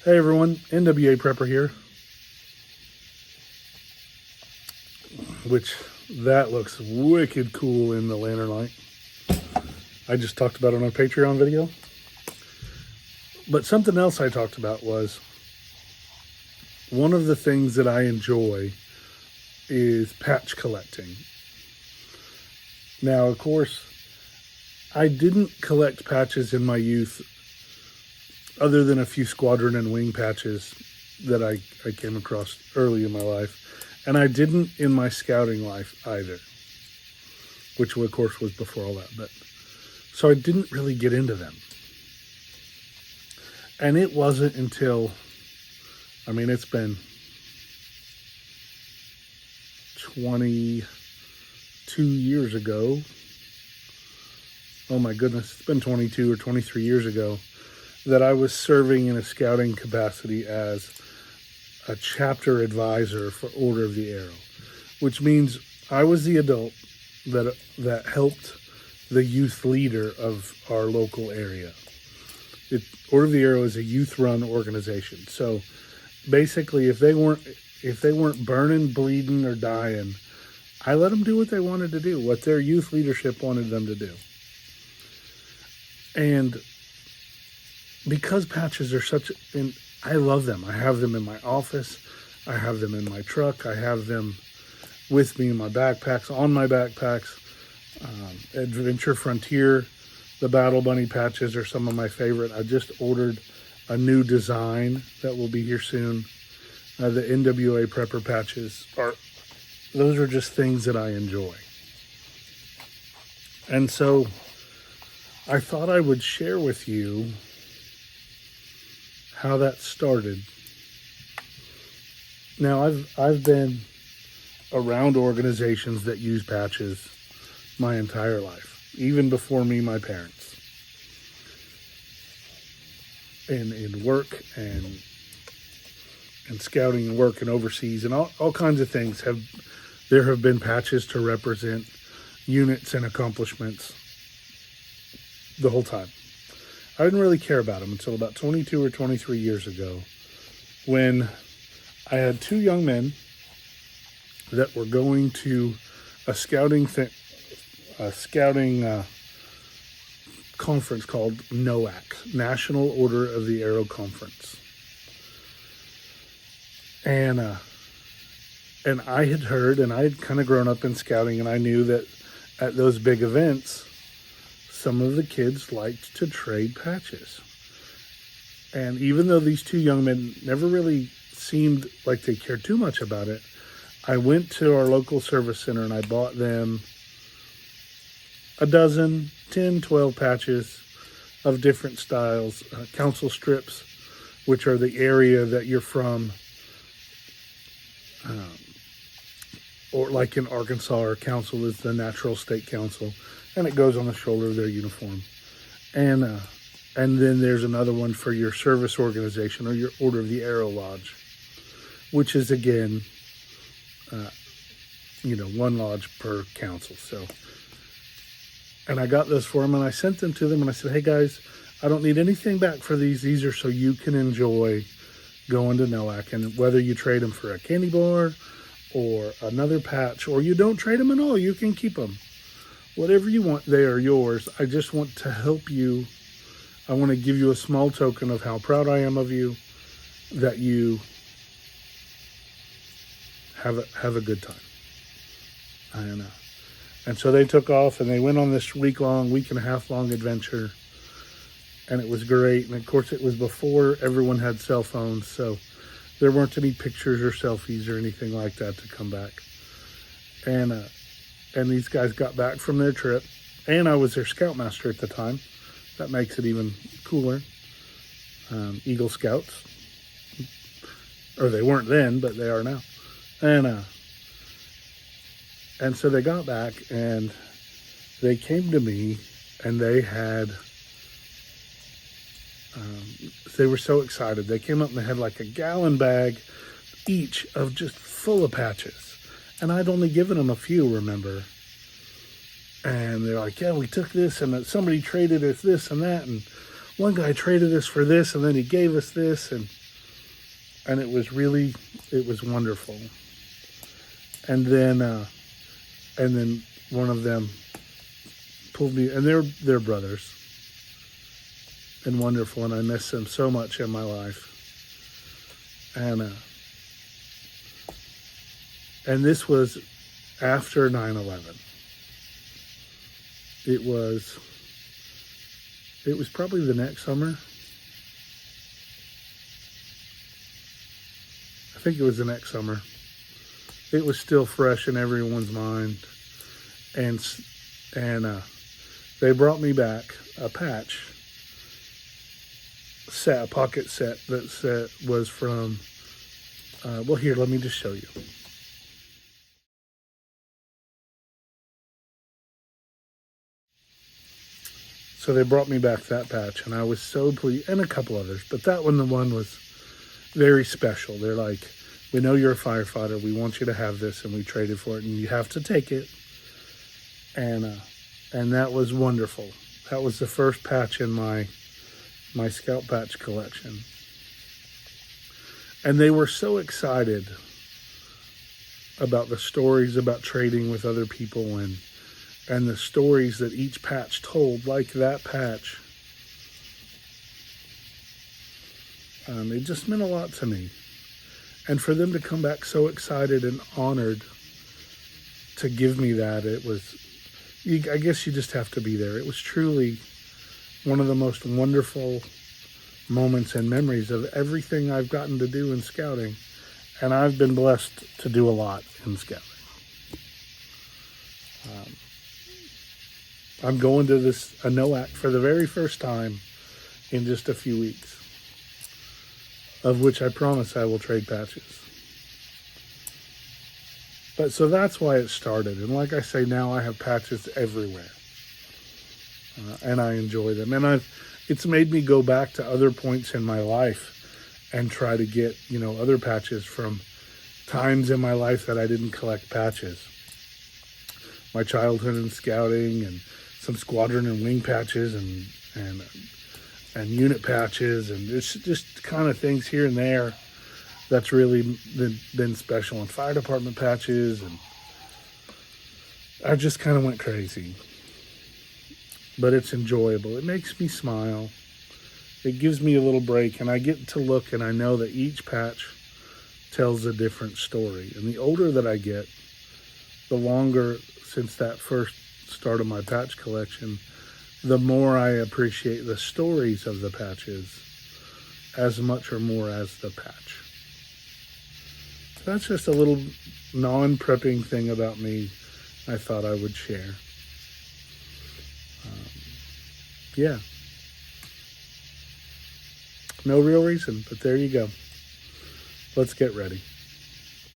Hey everyone, NWA Prepper here. Which, that looks wicked cool in the lantern light. I just talked about it on a Patreon video. But something else I talked about was, one of the things that I enjoy is patch collecting. Now, of course, I didn't collect patches in my youth other than a few squadron and wing patches that I came across early in my life. And I didn't in my scouting life either, which of course was before all that. But so I didn't really get into them. And it wasn't until, it's been 22 years ago. Oh my goodness, it's been 22 or 23 years ago that I was serving in a scouting capacity as a chapter advisor for Order of the Arrow, which means I was the adult that helped the youth leader of our local area. Order of the Arrow is a youth-run organization. So basically, if they weren't burning, bleeding, or dying, I let them do what they wanted to do, what their youth leadership wanted them to do. And because patches are I love them. I have them in my office. I have them in my truck. I have them with me in my backpacks, on my backpacks. Adventure Frontier, the Battle Bunny patches are some of my favorite. I just ordered a new design that will be here soon. The NWA Prepper patches those are just things that I enjoy. And so I thought I would share with you how that started. Now, I've been around organizations that use patches my entire life, even before me, my parents. In work and scouting and work and overseas and all kinds of things, there have been patches to represent units and accomplishments the whole time. I didn't really care about them until about 22 or 23 years ago, when I had two young men that were going to a scouting conference called NOAC, National Order of the Arrow Conference. And I had heard, and I had kind of grown up in scouting, and I knew that at those big events, some of the kids liked to trade patches. And even though these two young men never really seemed like they cared too much about it, I went to our local service center and I bought them a dozen, 10, 12 patches of different styles. Council strips, which are the area that you're from. Or like in Arkansas, our council is the Natural State Council, and it goes on the shoulder of their uniform. And then there's another one for your service organization or your Order of the Arrow Lodge, which is again, one lodge per council. So, and I got those for them and I sent them to them and I said, hey guys, I don't need anything back for these. These are so you can enjoy going to NOAC, and whether you trade them for a candy bar or another patch, or you don't trade them at all, you can keep them. Whatever you want, they are yours. I just want to help you. I want to give you a small token of how proud I am of you, that you have a good time. I know. And so they took off and they went on this week and a half long adventure. And it was great. And of course it was before everyone had cell phones, so there weren't any pictures or selfies or anything like that to come back. And these guys got back from their trip, and I was their scoutmaster at the time. That makes it even cooler. Eagle Scouts. Or they weren't then, but they are now. And so they got back and they came to me and they had, they were so excited. They came up and they had like a gallon bag each of just full of patches. And I'd only given them a few, remember? And they're like, yeah, we took this and somebody traded us this and that. And one guy traded us for this and then he gave us this. And and it was wonderful. And then one of them pulled me, and they're brothers, and wonderful, and I miss them so much in my life. And this was after 9/11. It was probably the next summer. I think it was the next summer. It was still fresh in everyone's mind, and they brought me back a patch set, a pocket set that was from. Well, here, let me just show you. So they brought me back that patch, and I was so pleased, and a couple others, but that one, the one was very special. They're like, we know you're a firefighter. We want you to have this, and we traded for it, and you have to take it. And that was wonderful. That was the first patch in my Scout patch collection. And they were so excited about the stories about trading with other people and the stories that each patch told, like that patch. It just meant a lot to me. And for them to come back so excited and honored to give me that, I guess you just have to be there. It was truly one of the most wonderful moments and memories of everything I've gotten to do in scouting. And I've been blessed to do a lot in scouting. I'm going to a NOAC for the very first time in just a few weeks, of which I promise I will trade patches. But so that's why it started. And like I say, now I have patches everywhere. And I enjoy them. And it's made me go back to other points in my life and try to get, other patches from times in my life that I didn't collect patches. My childhood in scouting, and some squadron and wing patches, and unit patches, and there's just kind of things here and there that's really been special, and fire department patches, and I just kind of went crazy. But it's enjoyable. It makes me smile. It gives me a little break, and I get to look, and I know that each patch tells a different story. And the older that I get, the longer since that first start of my patch collection, the more I appreciate the stories of the patches as much or more as the patch. So that's just a little non-prepping thing about me I thought I would share. Yeah. No real reason, but there you go. Let's get ready.